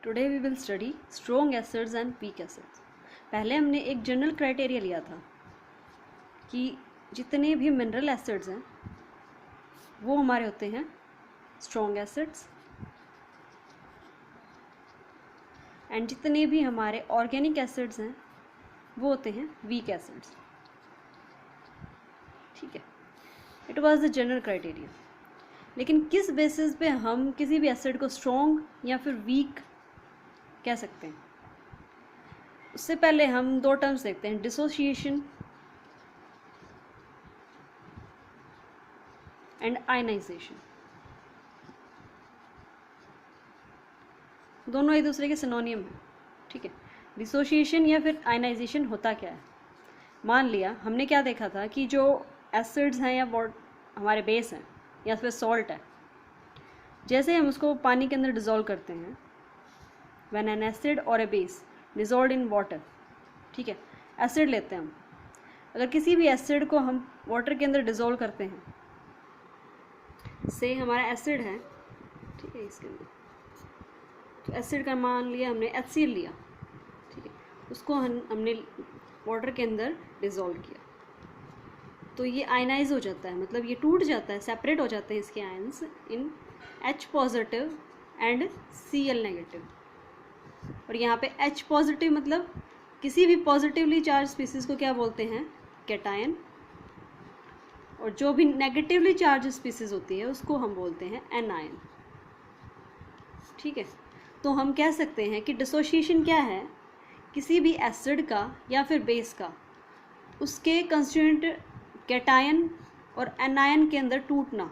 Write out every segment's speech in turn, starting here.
Today we will study strong acids and weak acids. पहले हमने एक जनरल क्राइटेरिया लिया था कि जितने भी मिनरल एसिड्स हैं वो हमारे होते हैं स्ट्रॉन्ग एसिड्स, एंड जितने भी हमारे ऑर्गेनिक एसिड्स हैं वो होते हैं वीक एसिड्स। ठीक है, it was the general criteria. लेकिन किस बेसिस पे हम किसी भी एसिड को स्ट्रॉन्ग या फिर वीक कह सकते हैं, उससे पहले हम दो टर्म्स देखते हैं, डिसोसिएशन एंड आयनाइजेशन। दोनों एक दूसरे के सिनोनियम हैं। ठीक है, डिसोसिएशन या फिर आयनाइजेशन होता क्या है? मान लिया हमने क्या देखा था कि जो एसिड्स हैं या हमारे बेस हैं या फिर सॉल्ट है, जैसे हम उसको पानी के अंदर डिज़ोल्व करते हैं, व्हेन एन एसिड और ए बेस डिज़ोल्व्ड इन वाटर। ठीक है, एसिड लेते हैं हम, अगर किसी भी एसिड को हम वाटर के अंदर डिज़ोल्व करते हैं, से हमारा एसिड है, ठीक है, इसके अंदर तो एसिड का मान लिया हमने HCl लिया, ठीक है, उसको हमने वाटर के अंदर डिज़ोल्व किया, तो ये आयनाइज हो जाता है, मतलब ये टूट जाता है, सेपरेट हो जाते हैं इसके ions in H positive and Cl negative. और यहाँ पे H पॉजिटिव मतलब किसी भी पॉजिटिवली चार्ज स्पीसीज को क्या बोलते हैं? कैटायन। और जो भी नेगेटिवली चार्ज स्पीसीज होती है उसको हम बोलते हैं एनायन। ठीक है, तो हम कह सकते हैं कि डिसोसिएशन क्या है? किसी भी एसिड का या फिर बेस का उसके कंस्टिट्यूएंट कैटायन और एनायन के अंदर टूटना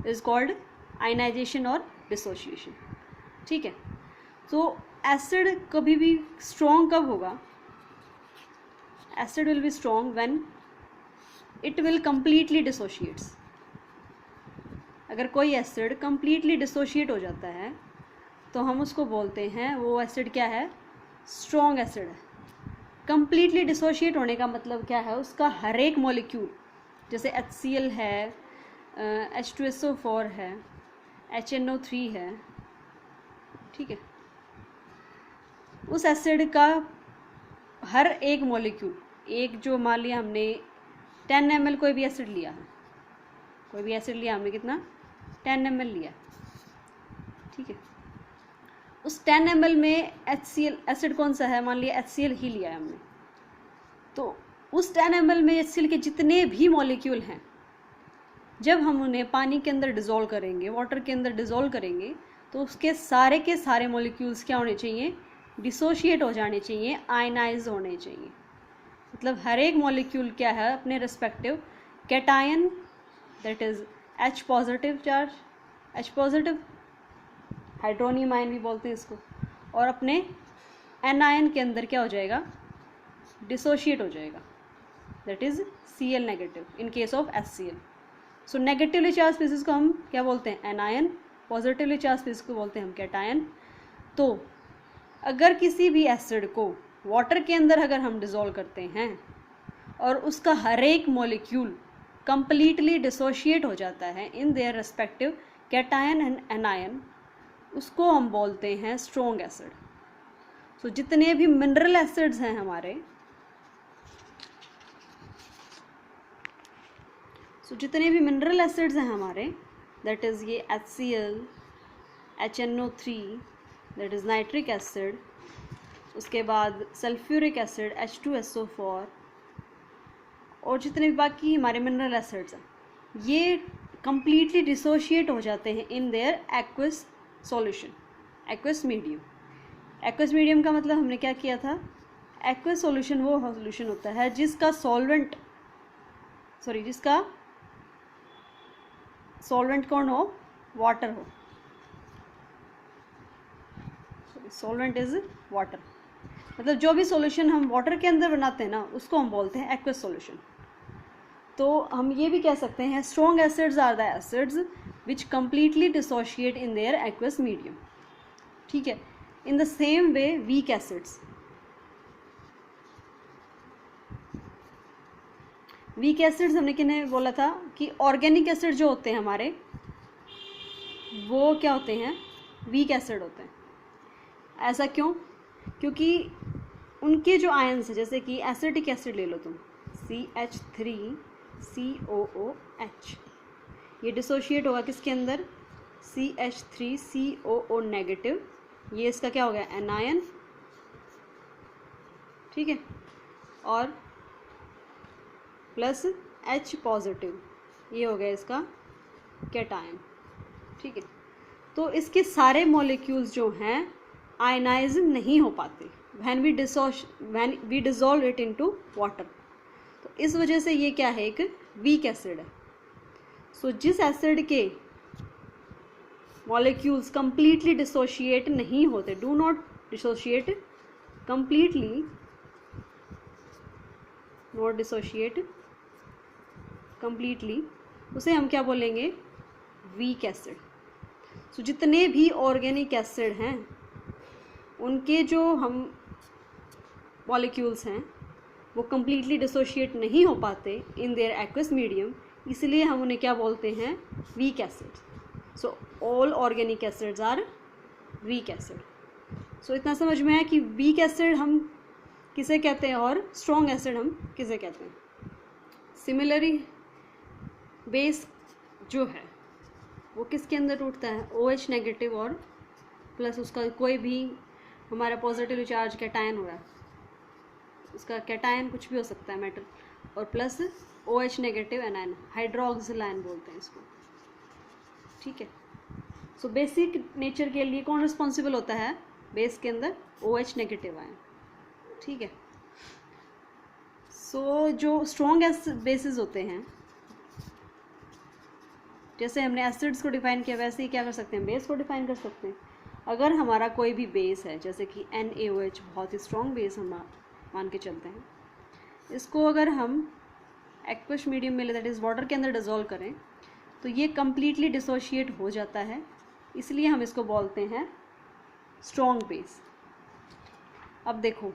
इज कॉल्ड आयनाइजेशन और डिसोसिएशन। ठीक है, तो एसिड कभी भी स्ट्रॉन्ग कब होगा? Acid will be strong when it will completely dissociates. अगर कोई एसिड कंप्लीटली डिसोशिएट हो जाता है तो हम उसको बोलते हैं वो एसिड क्या है? स्ट्रॉन्ग एसिड है। कंप्लीटली डिसोशिएट होने का मतलब क्या है? उसका हर एक मॉलिक्यूल, जैसे HCl है, H2SO4 है, HNO3 है, ठीक है, उस एसिड का हर एक मॉलिक्यूल, एक जो मान लिया हमने 10 ml कोई भी एसिड लिया है, कोई भी एसिड लिया हमने, कितना? 10 ml लिया, ठीक है, उस 10 ml में HCl एसिड कौन सा है? मान लिया HCl ही लिया है हमने, तो उस 10 ml में HCl के जितने भी मॉलिक्यूल हैं, जब हम उन्हें पानी के अंदर डिज़ोल्व करेंगे, वाटर के अंदर डिज़ोल्व करेंगे, तो उसके सारे के सारे मॉलिक्यूल्स क्या होने चाहिए? डिसोशिएट हो जाने चाहिए, आयनाइज होने चाहिए। मतलब हर एक मॉलिक्यूल क्या है? अपने respective cation, that is H positive charge, H positive, hydronium ion भी बोलते हैं इसको, और अपने एनायन के अंदर क्या हो जाएगा? डिसोशिएट हो जाएगा, that is Cl negative in case of HCl। So negatively charge species को हम क्या बोलते हैं? एनायन। पॉजिटिवली चार्ज स्पीसीज को बोलते हैं हम कैटायन। तो अगर किसी भी एसिड को वाटर के अंदर अगर हम डिज़ोल्व करते हैं और उसका हर एक मॉलिक्यूल कंप्लीटली डिसोशिएट हो जाता है in their respective cation and anion, उसको हम बोलते हैं स्ट्रॉन्ग एसिड। सो जितने भी मिनरल एसिड्स हैं हमारे, दैट इज़ ये HCl, HNO3, that is nitric acid, उसके बाद सल्फ्यूरिक एसिड H2SO4, और जितने भी बाकी हमारे मिनरल एसिड्स हैं, ये कंप्लीटली डिसोशिएट हो जाते हैं इन their aqueous solution, aqueous medium. Aqueous medium का मतलब हमने क्या किया था? एक्वस सॉल्यूशन वो सॉल्यूशन होता है जिसका सॉल्वेंट कौन हो? वाटर हो। सॉल्वेंट इज वाटर, मतलब जो भी सॉल्यूशन हम वाटर के अंदर बनाते हैं ना, उसको हम बोलते हैं एक्वस सॉल्यूशन। तो हम ये भी कह सकते हैं strong acids are the acids which completely dissociate in their aqueous medium. ठीक है, in the same way weak acids, weak acids हमने किन्हें बोला था कि ऑर्गेनिक एसिड जो होते हैं हमारे, वो क्या होते हैं? वीक एसिड होते हैं। ऐसा क्यों? क्योंकि उनके जो आयन्स हैं, जैसे कि एसिटिक एसिड ले लो तुम, CH3COOH, ये डिसोशिएट होगा किसके अंदर? CH3COO नेगेटिव, ये इसका क्या हो गया? एनायन, ठीक है, और प्लस H पॉजिटिव, ये हो गया इसका कैटायन, ठीक है। तो इसके सारे मॉलिक्यूल्स जो हैं आयनाइज नहीं हो पाते when we dissolve it into water. तो इस वजह से ये क्या है? एक वीक एसिड है। सो जिस एसिड के मॉलिक्यूल्स कंप्लीटली डिसोशिएट नहीं होते, do not dissociate completely, not dissociate completely, उसे हम क्या बोलेंगे? Week acid. सो जितने भी ऑर्गेनिक एसिड हैं उनके जो हम मॉलिक्यूल्स हैं वो कंप्लीटली डिसोशिएट नहीं हो पाते इन देयर एक्वस मीडियम, इसलिए हम उन्हें क्या बोलते हैं? Weak acid. So all organic acids are weak acid. So इतना समझ में आया कि वीक एसिड हम किसे कहते हैं और स्ट्रॉन्ग एसिड हम किसे कहते हैं। सिमिलरली बेस जो है वो किसके अंदर टूटता है? OH नेगेटिव और प्लस उसका कोई भी हमारा पॉजिटिव चार्ज कैटायन हो रहा है, उसका कैटायन कुछ भी हो सकता है मेटल, और plus OH negative anion, hydroxyl ion बोलते हैं इसको, ठीक है। सो बेसिक नेचर के लिए कौन रिस्पॉन्सिबल होता है बेस के अंदर? OH नेगेटिव आयन, ठीक है। सो जो स्ट्रॉन्ग बेसिस होते हैं, जैसे हमने एसिड्स को डिफाइन किया वैसे ही क्या कर सकते हैं? बेस को डिफाइन कर सकते हैं। अगर हमारा कोई भी बेस है, जैसे कि NaOH बहुत ही स्ट्रॉन्ग बेस हम मान के चलते हैं, इसको अगर हम एक्वस मीडियम में, दैट इज़ वाटर के अंदर डिसॉल्व करें, तो ये कम्प्लीटली डिसोशिएट हो जाता है, इसलिए हम इसको बोलते हैं स्ट्रॉन्ग बेस। अब देखो,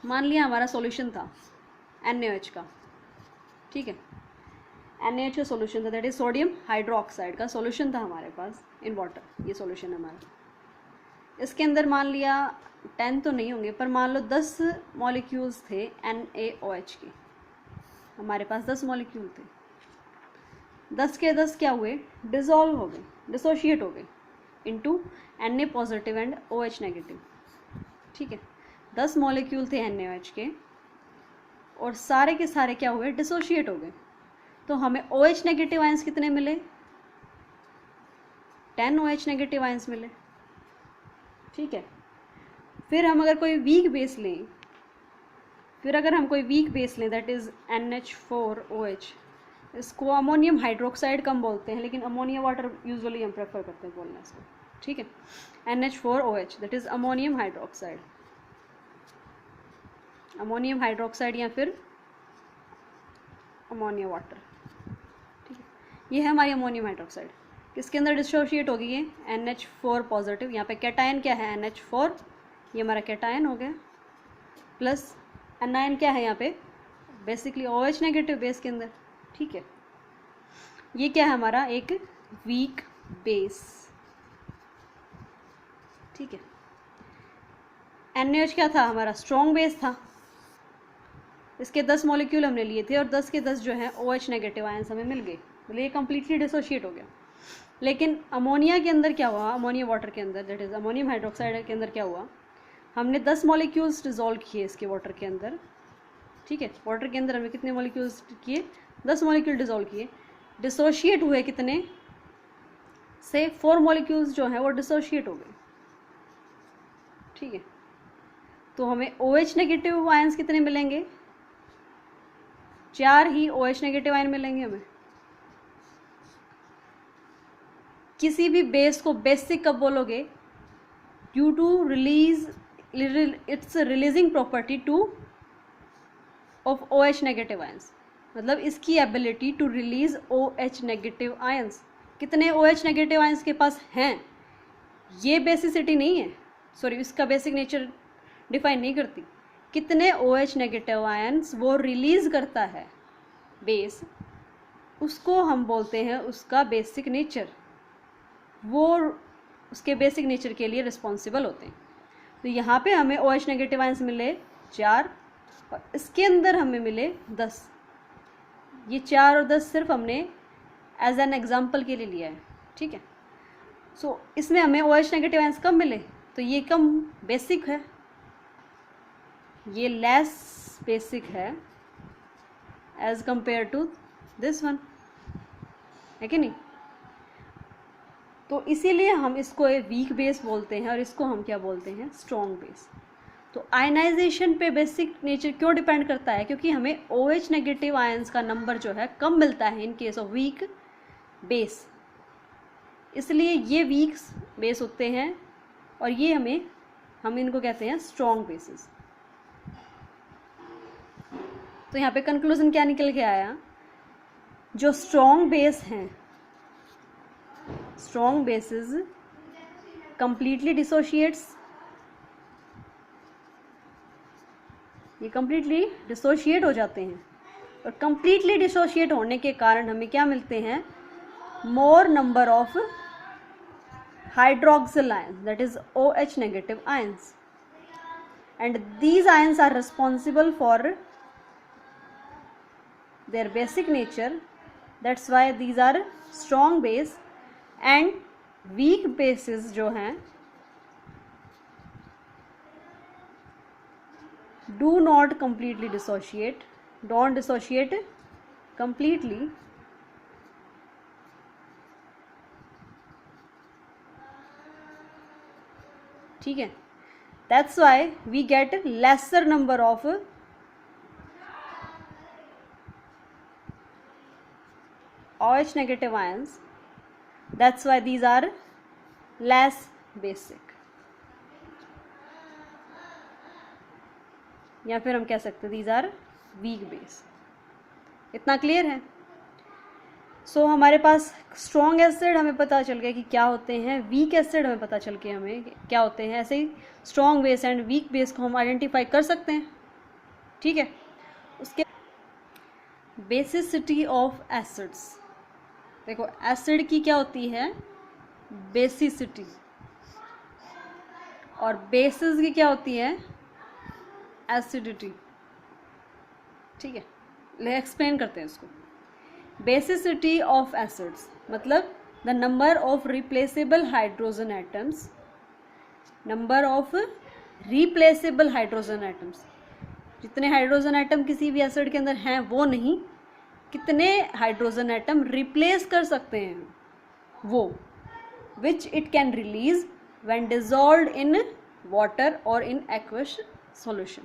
मान लिया हमारा सॉल्यूशन था NaOH का, ठीक है, NaOH का सॉल्यूशन था, दैट इज सोडियम हाइड्रोक्साइड का सॉल्यूशन था हमारे पास इन वाटर, ये सॉल्यूशन है हमारा। इसके अंदर मान लिया 10 तो नहीं होंगे, पर मान लो 10 मॉलिक्यूल्स थे NaOH के, हमारे पास 10 मॉलिक्यूल थे, 10 के 10 क्या हुए? डिसॉल्व हो गए, डिसोशिएट हो गए into Na positive and OH negative, ठीक है। 10 मॉलिक्यूल थे NaOH के और सारे के सारे क्या हुए? डिसोशिएट हो गए। तो हमें OH नेगेटिव आयंस कितने मिले? 10 OH नेगेटिव आयंस मिले, ठीक है। फिर हम अगर कोई वीक बेस लें, दैट इज़ NH4OH, इसको अमोनियम हाइड्रोक्साइड कम बोलते हैं, लेकिन अमोनिया वाटर यूजुअली हम प्रेफर करते हैं बोलना इसको, ठीक है। NH4OH that is ammonium hydroxide या फिर अमोनिया वाटर, ठीक है। ये है हमारी अमोनियम हाइड्रोक्साइड, किसके अंदर डिसोशिएट होगी? ये NH4 पॉजिटिव, यहाँ पे कैटायन क्या है? NH4, ये हमारा कैटायन हो गया, प्लस एनायन क्या है यहाँ पे? बेसिकली OH नेगेटिव बेस के अंदर, ठीक है। ये क्या है हमारा? एक वीक बेस, ठीक है। NaOH क्या था? हमारा स्ट्रॉन्ग बेस था, इसके 10 मॉलिक्यूल हमने लिए थे और 10 के 10 जो हैं OH नेगेटिव आयंस हमें मिल गए, मतलब ये कम्प्लीटली डिसोशिएट हो गया। लेकिन अमोनिया के अंदर क्या हुआ? अमोनिया वाटर के अंदर, दैट इज़ अमोनियम हाइड्रोक्साइड के अंदर क्या हुआ? हमने 10 मॉलिक्यूल्स डिसॉल्व किए इसके वाटर के अंदर, ठीक है। वाटर के अंदर हमने कितने मॉलिक्यूल्स किए? 10 मॉलिक्यूल डिसॉल्व किए, डिसोशिएट हुए कितने से? 4 मॉलिक्यूल्स जो हैं वो डिसोशिएट हो गए, ठीक है। तो हमें OH नेगेटिव आयंस कितने मिलेंगे? 4 ही OH नेगेटिव आयन मिलेंगे हमें। किसी भी बेस को बेसिक कब बोलोगे? Due to release its releasing property to of OH negative ions, मतलब इसकी ability to release OH negative ions. कितने OH नेगेटिव आयंस के पास हैं, ये बेसिसिटी नहीं है, सॉरी, इसका बेसिक नेचर डिफाइन नहीं करती। कितने OH नेगेटिव आयंस वो रिलीज करता है बेस, उसको हम बोलते हैं उसका बेसिक नेचर। वो उसके बेसिक नेचर के लिए रिस्पॉन्सिबल होते हैं। तो यहाँ पे हमें OH नेगेटिव आयंस मिले 4 और इसके अंदर हमें मिले 10। ये 4 और 10 सिर्फ हमने एज एन एग्जाम्पल के लिए लिया है, ठीक है। सो इसमें हमें OH नेगेटिव आयंस कम मिले, तो ये कम बेसिक है, ये लेस बेसिक है as compare to this one, है कि नहीं। तो इसीलिए हम इसको एक वीक बेस बोलते हैं और इसको हम क्या बोलते हैं, स्ट्रॉन्ग बेस। तो आयनाइजेशन पे बेसिक नेचर क्यों डिपेंड करता है, क्योंकि हमें OH नेगेटिव आयंस का नंबर जो है कम मिलता है in case of weak base, इसलिए ये वीक बेस होते हैं और ये हम इनको कहते हैं स्ट्रॉन्ग बेसिस। तो यहाँ पे कंक्लूजन क्या निकल के आया, जो स्ट्रॉन्ग बेस हैं, स्ट्रॉन्ग बेसिस कंप्लीटली डिसोशिएट्स, ये कंप्लीटली डिसोशिएट हो जाते हैं और कंप्लीटली डिसोशिएट होने के कारण हमें क्या मिलते हैं, मोर number of hydroxyl ions, that is OH negative ions, and these ions are responsible for their basic nature, that's why these are strong base, and weak bases जो हैं do not completely dissociate, don't dissociate completely, ठीक है। That's why we get lesser number of OH negative ions, that's why these are less basic, या फिर हम कह सकते हैं these are weak base। इतना क्लियर है। सो हमारे पास स्ट्रॉन्ग एसिड हमें पता चल गया कि क्या होते हैं, वीक एसिड हमें पता चल गया हमें क्या होते हैं। ऐसे ही strong base and weak base को हम आइडेंटिफाई कर सकते हैं, ठीक है। उसके बेसिसिटी ऑफ एसिड्स, देखो एसिड की क्या होती है, बेसिसिटी, और बेसिस की क्या होती है, एसिडिटी, ठीक है। ले एक्सप्लेन करते हैं इसको। बेसिसिटी ऑफ एसिड्स मतलब the number of replaceable hydrogen atoms, number of replaceable hydrogen atoms, जितने हाइड्रोजन एटम किसी भी एसिड के अंदर हैं वो नहीं, कितने हाइड्रोजन एटम रिप्लेस कर सकते हैं वो, which it can release when dissolved in water और in aqueous solution.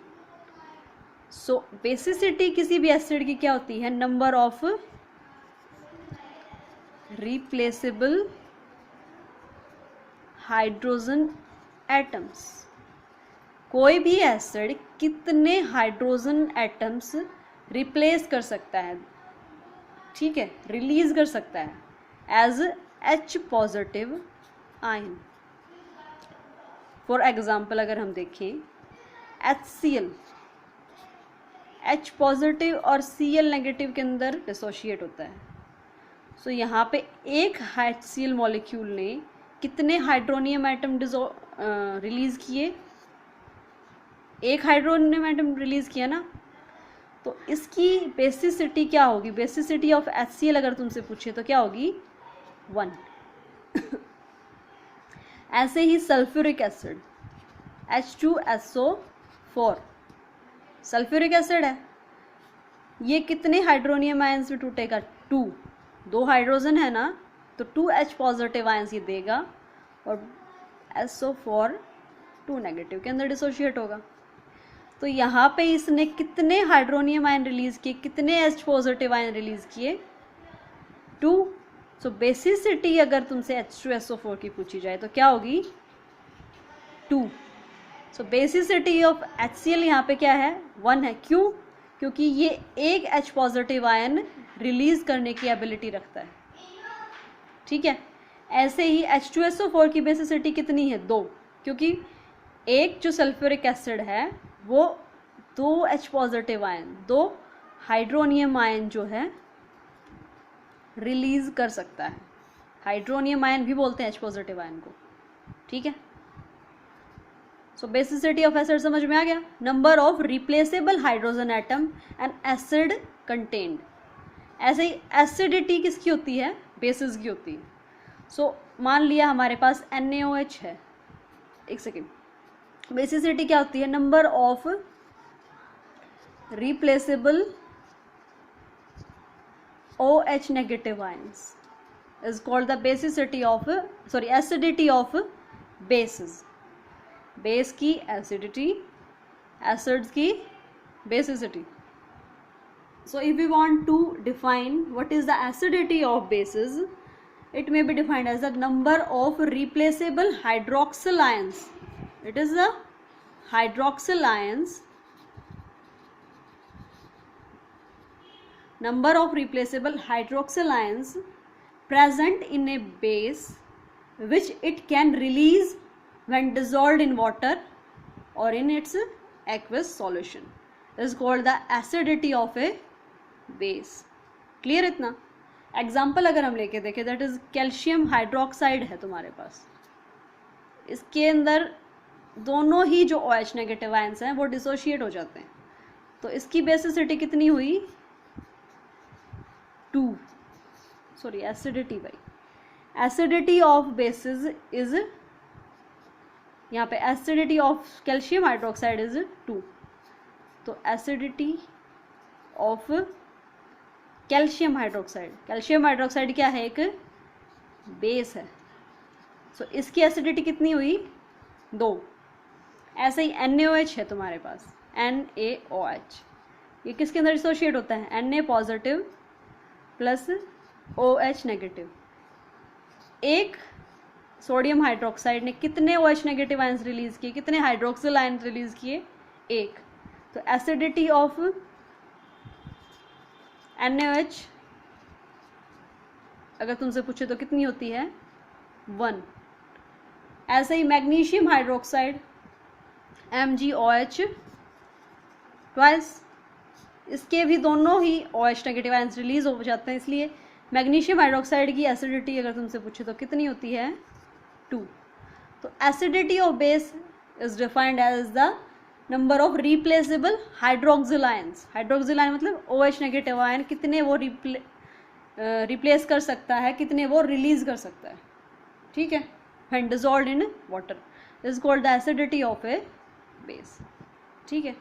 So basicity किसी भी एसिड की क्या होती है, number of replaceable hydrogen atoms. कोई भी एसिड कितने हाइड्रोजन एटम्स रिप्लेस कर सकता है, ठीक है, रिलीज कर सकता है as H positive ion. For example अगर हम देखें HCl, H पॉजिटिव और Cl नेगेटिव के अंदर डिसोशिएट होता है। सो यहाँ पे एक HCl मॉलिक्यूल ने कितने हाइड्रोनियम एटम रिलीज किए, एक हाइड्रोनियम एटम रिलीज किया ना, तो इसकी बेसिसिटी क्या होगी, बेसिसिटी ऑफ HCl अगर तुमसे पूछे तो क्या होगी, 1। ऐसे ही sulphuric acid H2SO4, sulphuric acid है, ये कितने हाइड्रोनियम आयंस में टूटेगा, 2, 2 हाइड्रोजन है ना, तो 2H पॉजिटिव आयंस ये देगा और SO4 2 नेगेटिव के अंदर डिसोशिएट होगा। तो यहाँ पे इसने कितने हाइड्रोनियम आयन रिलीज किए, कितने H पॉजिटिव आयन रिलीज किए, 2। सो बेसिसिटी अगर तुमसे H2SO4 की पूछी जाए तो क्या होगी, 2। सो बेसिसिटी ऑफ HCl यहाँ पे क्या है, 1 है। क्यों, क्योंकि ये एक H पॉजिटिव आयन रिलीज करने की एबिलिटी रखता है, ठीक है। ऐसे ही H2SO4 की बेसिसिटी कितनी है, 2, क्योंकि एक जो सल्फ्यूरिक एसिड है वो 2 H positive ion, 2 hydronium ion जो है रिलीज कर सकता है। हाइड्रोनियम आयन भी बोलते हैं H पॉजिटिव आयन को, ठीक है। सो बेसिसिटी ऑफ एसिड समझ में आ गया। Number of replaceable hydrogen atom and acid contained. ऐसे ही एसिडिटी किसकी होती है, बेसिस की होती है। सो मान लिया हमारे पास NaOH है, एक सेकेंड, बेसिसिटी क्या होती है, number of replaceable OH negative ions is called the basicity of, sorry acidity of basis. Base की एसिडिटी, एसिड्स की basicity. So if we want to define what is the acidity of bases, it may be defined as the number of replaceable hydroxyl ions. It is the hydroxyl ions, number of replaceable hydroxyl ions present in a base which it can release when dissolved in water or in its aqueous solution is called the acidity of a base. Clear इतना। Example अगर हम लेके देखें, that is calcium hydroxide है तुम्हारे पास, इसके अंदर दोनों ही जो OH नेगेटिव आयंस हैं वो डिसोशिएट हो जाते हैं, तो इसकी बेसिसिटी कितनी हुई, 2, सॉरी एसिडिटी भाई, एसिडिटी ऑफ बेसिस इज, यहाँ पे acidity of calcium hydroxide is 2, तो acidity of calcium hydroxide, calcium hydroxide क्या है, एक बेस है, सो इसकी एसिडिटी कितनी हुई, 2। ऐसे ही NaOH है तुम्हारे पास, NaOH, ये किसके अंदर एसोसिएट होता है, Na positive plus OH negative. एक सोडियम हाइड्रोक्साइड ने कितने OH नेगेटिव आयंस रिलीज किए, कितने हाइड्रोक्सिल आयन रिलीज किए, 1। तो एसिडिटी ऑफ NaOH अगर तुमसे पूछे तो कितनी होती है, 1। ऐसे ही मैग्नीशियम हाइड्रोक्साइड MgOH ट्वाइस, इसके भी दोनों ही OH नेगेटिव आयंस रिलीज हो जाते हैं, इसलिए मैग्नीशियम हाइड्रोक्साइड की एसिडिटी अगर तुमसे पूछे तो कितनी होती है, 2। तो acidity of base is defined as the number of replaceable hydroxyl ions. Hydroxyl ion मतलब OH नेगेटिव आयन कितने वो रिप्लेस कर सकता है, कितने वो रिलीज कर सकता है, ठीक है, when dissolved in water is called the acidity of A base, ठीक है।